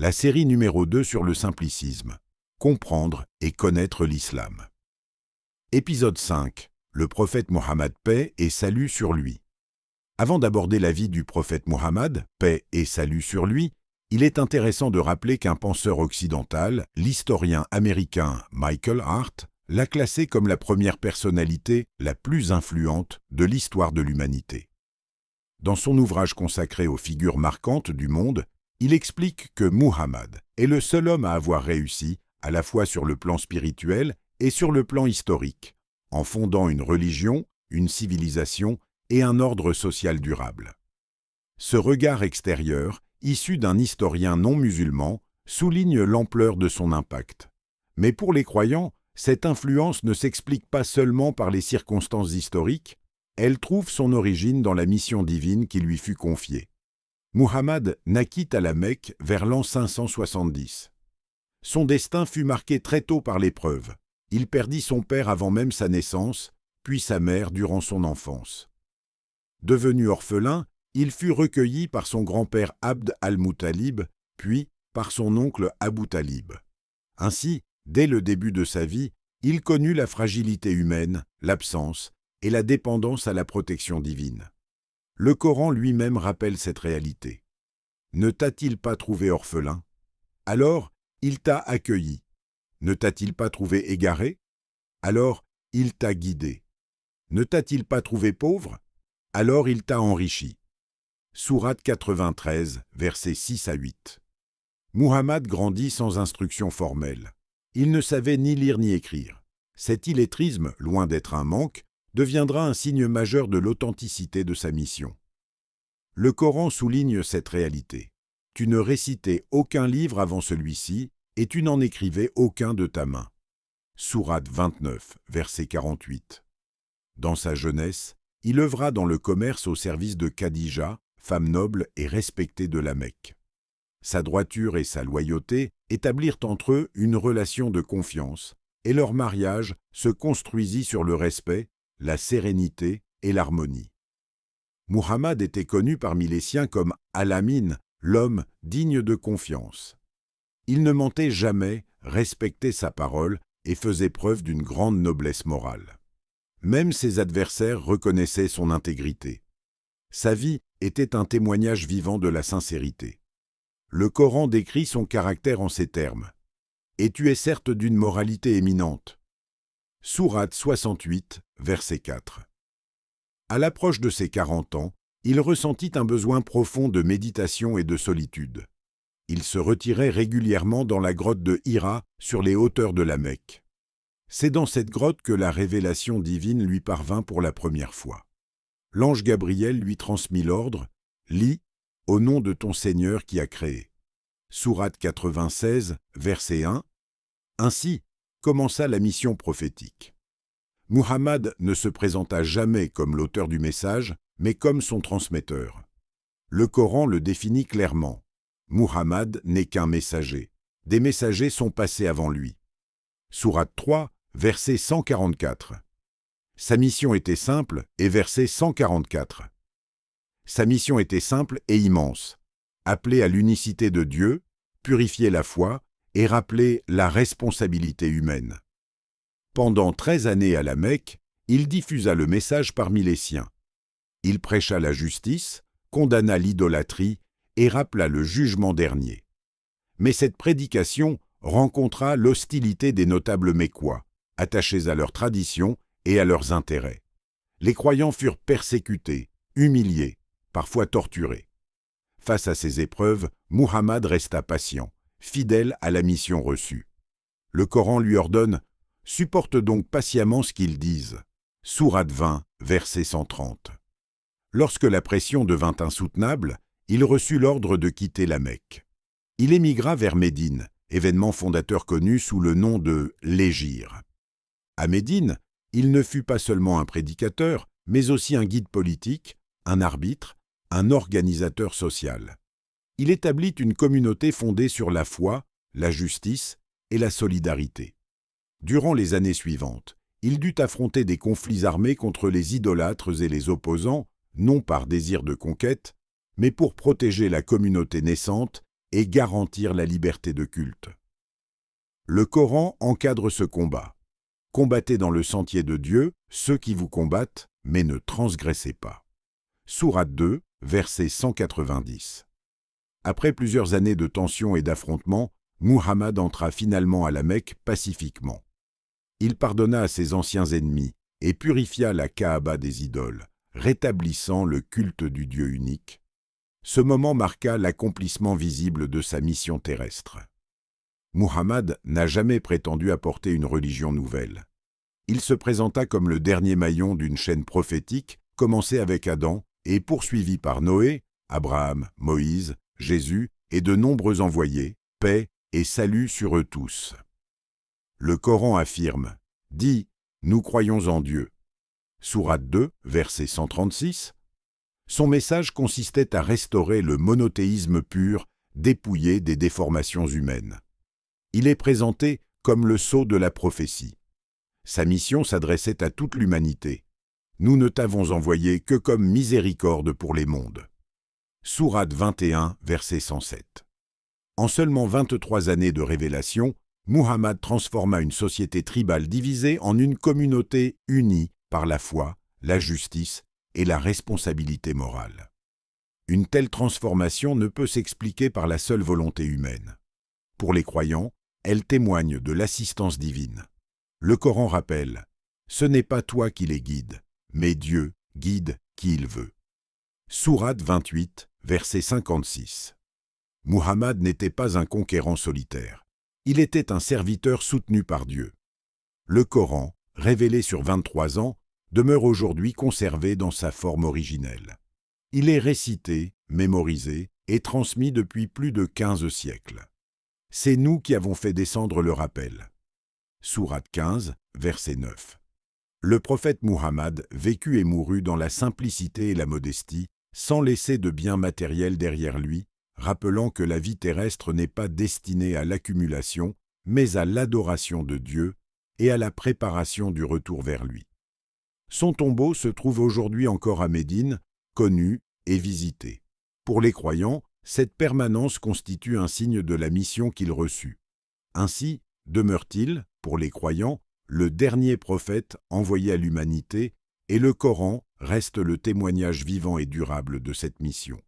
la série numéro 2 sur le simplicisme. Comprendre et connaître l'islam. Épisode 5. Le prophète Mohammed, paix et salut sur lui. Avant d'aborder la vie du prophète Mohammed, paix et salut sur lui, il est intéressant de rappeler qu'un penseur occidental, l'historien américain Michael Hart, l'a classé comme la première personnalité la plus influente de l'histoire de l'humanité. Dans son ouvrage consacré aux figures marquantes du monde, il explique que Muhammad est le seul homme à avoir réussi, à la fois sur le plan spirituel et sur le plan historique, en fondant une religion, une civilisation et un ordre social durable. Ce regard extérieur, issu d'un historien non musulman, souligne l'ampleur de son impact. Mais pour les croyants, cette influence ne s'explique pas seulement par les circonstances historiques, elle trouve son origine dans la mission divine qui lui fut confiée. Muhammad naquit à la Mecque vers l'an 570. Son destin fut marqué très tôt par l'épreuve. Il perdit son père avant même sa naissance, puis sa mère durant son enfance. Devenu orphelin, il fut recueilli par son grand-père Abd al-Muttalib, puis par son oncle Abu Talib. Ainsi, dès le début de sa vie, il connut la fragilité humaine, l'absence et la dépendance à la protection divine. Le Coran lui-même rappelle cette réalité. Ne t'a-t-il pas trouvé orphelin? Alors, il t'a accueilli. Ne t'a-t-il pas trouvé égaré? Alors, il t'a guidé. Ne t'a-t-il pas trouvé pauvre? Alors il t'a enrichi. Sourate 93, versets 6 à 8. Muhammad grandit sans instruction formelle. Il ne savait ni lire ni écrire. Cet illettrisme, loin d'être un manque, deviendra un signe majeur de l'authenticité de sa mission. Le Coran souligne cette réalité. Tu ne récitais aucun livre avant celui-ci, et tu n'en écrivais aucun de ta main. Sourate 29, verset 48. Dans sa jeunesse, il œuvra dans le commerce au service de Khadija, femme noble et respectée de la Mecque. Sa droiture et sa loyauté établirent entre eux une relation de confiance, et leur mariage se construisit sur le respect, la sérénité et l'harmonie. Muhammad était connu parmi les siens comme Al-Amin, l'homme digne de confiance. Il ne mentait jamais, respectait sa parole et faisait preuve d'une grande noblesse morale. Même ses adversaires reconnaissaient son intégrité. Sa vie était un témoignage vivant de la sincérité. Le Coran décrit son caractère en ces termes. « Et tu es certes d'une moralité éminente. » Sourate 68, verset 4. À l'approche de ses 40 ans, il ressentit un besoin profond de méditation et de solitude. Il se retirait régulièrement dans la grotte de Hira, sur les hauteurs de la Mecque. C'est dans cette grotte que la révélation divine lui parvint pour la première fois. L'ange Gabriel lui transmit l'ordre « Lis, au nom de ton Seigneur qui a créé ». Sourate 96, verset 1. Ainsi commença la mission prophétique. Muhammad ne se présenta jamais comme l'auteur du message, mais comme son transmetteur. Le Coran le définit clairement. Muhammad n'est qu'un messager. Des messagers sont passés avant lui. Sourate 3, verset 144. Sa mission était simple et verset 144. Sa mission était simple et immense. Appeler à l'unicité de Dieu, purifier la foi et rappeler la responsabilité humaine. Pendant 13 années à la Mecque, il diffusa le message parmi les siens. Il prêcha la justice, condamna l'idolâtrie et rappela le jugement dernier. Mais cette prédication rencontra l'hostilité des notables mécois, attachés à leurs traditions et à leurs intérêts. Les croyants furent persécutés, humiliés, parfois torturés. Face à ces épreuves, Muhammad resta patient, fidèle à la mission reçue. Le Coran lui ordonne « Supporte donc patiemment ce qu'ils disent ». Sourate 20, verset 130. Lorsque la pression devint insoutenable, il reçut l'ordre de quitter la Mecque. Il émigra vers Médine, événement fondateur connu sous le nom de l'Hégire. À Médine, il ne fut pas seulement un prédicateur, mais aussi un guide politique, un arbitre, un organisateur social. Il établit une communauté fondée sur la foi, la justice et la solidarité. Durant les années suivantes, il dut affronter des conflits armés contre les idolâtres et les opposants, non par désir de conquête, mais pour protéger la communauté naissante et garantir la liberté de culte. Le Coran encadre ce combat. Combattez dans le sentier de Dieu ceux qui vous combattent, mais ne transgressez pas. Sourate 2, verset 190. Après plusieurs années de tensions et d'affrontements, Muhammad entra finalement à la Mecque pacifiquement. Il pardonna à ses anciens ennemis et purifia la Kaaba des idoles, rétablissant le culte du Dieu unique. Ce moment marqua l'accomplissement visible de sa mission terrestre. Muhammad n'a jamais prétendu apporter une religion nouvelle. Il se présenta comme le dernier maillon d'une chaîne prophétique, commencée avec Adam et poursuivie par Noé, Abraham, Moïse, Jésus et de nombreux envoyés, paix et salut sur eux tous. Le Coran affirme, dit « Nous croyons en Dieu ». Sourate 2, verset 136. Son message consistait à restaurer le monothéisme pur, dépouillé des déformations humaines. Il est présenté comme le sceau de la prophétie. Sa mission s'adressait à toute l'humanité. Nous ne t'avons envoyé que comme miséricorde pour les mondes. Sourate 21, verset 107. En seulement 23 années de révélation, Muhammad transforma une société tribale divisée en une communauté unie par la foi, la justice et la responsabilité morale. Une telle transformation ne peut s'expliquer par la seule volonté humaine. Pour les croyants, elle témoigne de l'assistance divine. Le Coran rappelle « Ce n'est pas toi qui les guides, mais Dieu guide qui il veut ». Sourate 28, verset 56. Muhammad n'était pas un conquérant solitaire. Il était un serviteur soutenu par Dieu. Le Coran, révélé sur 23 ans, demeure aujourd'hui conservé dans sa forme originelle. Il est récité, mémorisé et transmis depuis plus de 15 siècles. C'est nous qui avons fait descendre le rappel. Sourate 15, verset 9. Le prophète Muhammad vécut et mourut dans la simplicité et la modestie, sans laisser de biens matériels derrière lui, rappelant que la vie terrestre n'est pas destinée à l'accumulation, mais à l'adoration de Dieu et à la préparation du retour vers lui. Son tombeau se trouve aujourd'hui encore à Médine, connu et visité. Pour les croyants, cette permanence constitue un signe de la mission qu'il reçut. Ainsi, demeure-t-il, pour les croyants, le dernier prophète envoyé à l'humanité, et le Coran reste le témoignage vivant et durable de cette mission.